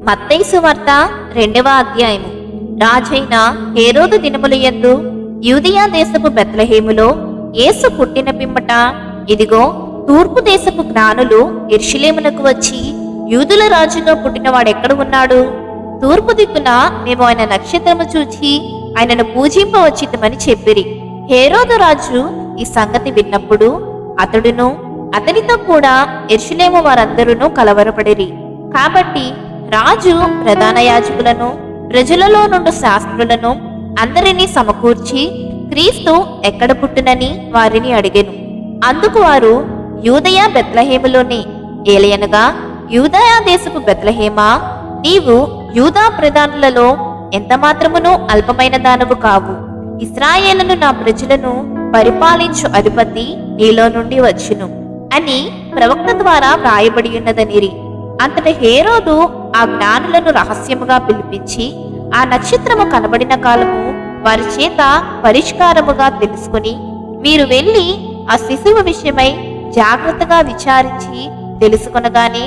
మత్తయి సువార్త 2వ అధ్యాయము. రాజైన హేరోదు దినముల యందు యూదయా దేశపు బెత్లెహేములో యేసు పుట్టిన పిమ్మట, ఇదిగో తూర్పు దేశపు జ్ఞానులు యెరూషలేమునకు వచ్చి, యూదుల రాజుగా పుట్టినవాడెక్కడ ఉన్నాడు? తూర్పు దిక్కున మేము ఆయన నక్షత్రము చూచి ఆయనను పూజింపవచ్చితమని చెప్పిరి. హేరోదు రాజు ఈ సంగతి విన్నప్పుడు అతడును అతనితో కూడా యెరూషలేము వారందరూ కలవరపడిరి. కాబట్టి రాజు ప్రధాన యాజకులను, ప్రజలలో నుండి శాస్త్రులను అందరినీ సమకూర్చి క్రీస్తు ఎక్కడ పుట్టునని వారిని అడిగెను. అందుకు వారు, యూదయా బెత్లెహేములోనే, ఏలయనగా యూదయా దేశపు బెత్లెహేమా, నీవు యూదా ప్రధానులలో ఎంత మాత్రమును అల్పమైన దానవు కావు. ఇశ్రాయేలును నా ప్రజలను పరిపాలించు అధిపతి నీలో నుండి వచ్చును అని ప్రవక్త ద్వారా వ్రాయబడి ఉన్నదనిరి. అంతట హేరోదు ఆ జ్ఞానులను రహస్యముగా పిలిపించి ఆ నక్షత్రము కనబడిన కాలము వారి చేత పరిష్కారముగా తెలుసుకుని, మీరు వెళ్ళి ఆ శిశువు విషయమై జాగ్రత్తగా విచారించి తెలుసుకొనగానే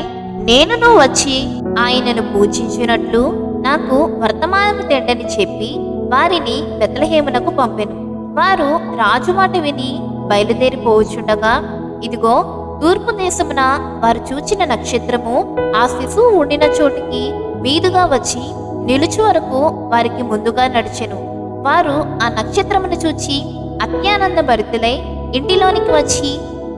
నేనును వచ్చి ఆయనను పూజించినట్లు నాకు వర్తమానము తెండని చెప్పి వారిని బెత్లెహేమునకు పంపెను. వారు రాజు మాట విని బయలుదేరిపోవచ్చుండగా, ఇదిగో తూర్పు దేశమున వారు చూచిన నక్షత్రము ఆ శిశువు ఉండిన చోటికి మీదుగా వచ్చి నిలుచు వరకు వారికి ముందుగా నడిచెను. వారు ఆ నక్షత్రమును చూచి అత్యానంద భరితులై ఇంటిలోనికి వచ్చి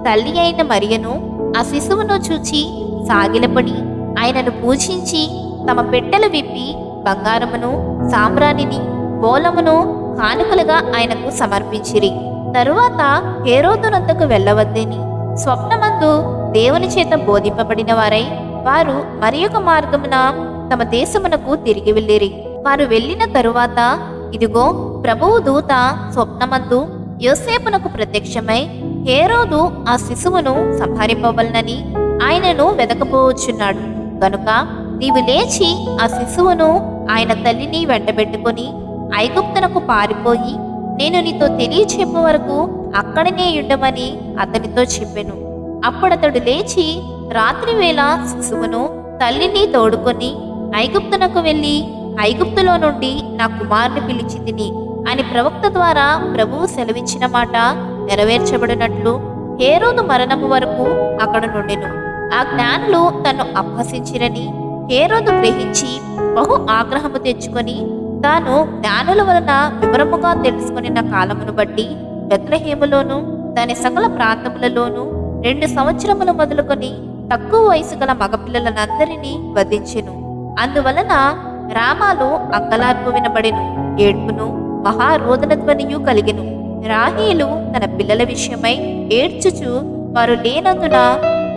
తల్లి అయిన మరియను ఆ శిశువును చూచి సాగిలపడి ఆయనను పూజించి తమ పెట్టెలు విప్పి బంగారమును, సాంబ్రాణిని, బోలమును కానుకలుగా ఆయనకు సమర్పించిరి. తరువాత హేరోదునొద్దకు వెళ్ళవద్దని స్వప్నమందు దేవుని చేత బోధింపబడిన వారై వారు మరి ఒక మార్గమున తమ దేశమునకు తిరిగి వెళ్ళిరి. వారు వెళ్ళిన తరువాత, ఇదిగో ప్రభువు దూత స్వప్నమందు యోసేపునకు ప్రత్యక్షమై, హేరోదు ఆ శిశువును సంహరింపవలనని ఆయనను వెదకపోవచ్చున్నాడు గనుక నీవు లేచి ఆ శిశువును ఆయన తల్లిని వెంటబెట్టుకుని ఐగుప్తునకు పారిపోయి నేను నీతో తెలియచెప్పు వరకు అక్కడనే ఉండమని అతనితో చెప్పెను. అప్పుడతడు లేచి రాత్రి వేళ శిశువును తల్లిని తోడుకొని ఐగుప్తునకు వెళ్ళి, ఐగుప్తులో నుండి నా కుమారుని పిలిచి తిని అని ప్రవక్త ద్వారా ప్రభువు సెలవిచ్చిన మాట నెరవేర్చబడినట్లు హేరోదు మరణము వరకు అక్కడ నుండెను. ఆ జ్ఞానులు తన్ను అపహసించిరని హేరోదు గ్రహించి బహు ఆగ్రహము తెచ్చుకొని తాను జ్ఞానుల వలన వివరముగా తెలుసుకున్న కాలమును బట్టి బెత్లెహేములోను దాని సకల ప్రాంతములలోనూ 2 సంవత్సరములు మొదలుకొని తక్కువ వయసు గల మగపిల్లలనందరినీ వధించెను. అందువలన రామాలో అంగలార్పు వినబడెను, ఏడ్పును మహారోదన ధ్వనియు కలిగెను. రాహేలు తన పిల్లల విషయమై ఏడ్చుచు వారు లేనందున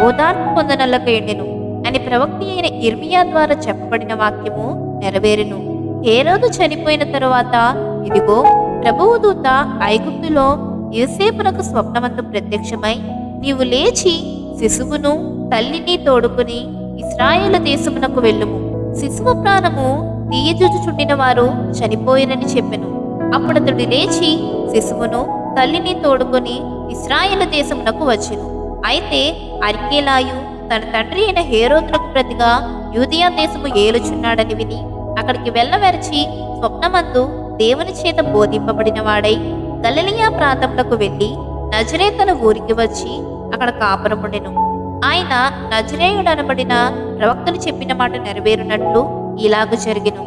ఓదార్పు పొందనల్లకయుండెను అని ప్రవక్త అయిన ఇర్మియా ద్వారా చెప్పబడిన వాక్యము నెరవేరెను. హేరోదు చనిపోయిన తరువాత, ఇదిగో ప్రభువు దూత ఐగుప్తులో యోసేపునకు స్వప్నమందు ప్రత్యక్షమై, నీవు లేచి శిశువును తల్లిని తోడుకుని ఇశ్రాయేలు దేశమునకు వెళ్ళుము, శిశువు ప్రాణము తీయజూచుచుండిన వారు చనిపోయినని చెప్పెను. అప్పుడతడు లేచి శిశువును తల్లిని తోడుకొని ఇశ్రాయేలు దేశమునకు వచ్చెను. అయితే అర్కేలాయు తన తండ్రి అయిన హేరోదునకు ప్రతిగా యూదయా దేశము ఏలుచున్నాడని విని అక్కడికి వెళ్ళవెరచి స్వప్నమందు దేవుని చేత బోధింపబడిన వాడై గలిలయ ప్రాంతములకు వెళ్ళి నజరేతను ఊరికి వచ్చి అక్కడ కాపురముండెను. ఆయన నజరేయుడనబడిన ప్రవక్తలు చెప్పిన మాట నెరవేరునట్లు ఇలాగ జరిగెను.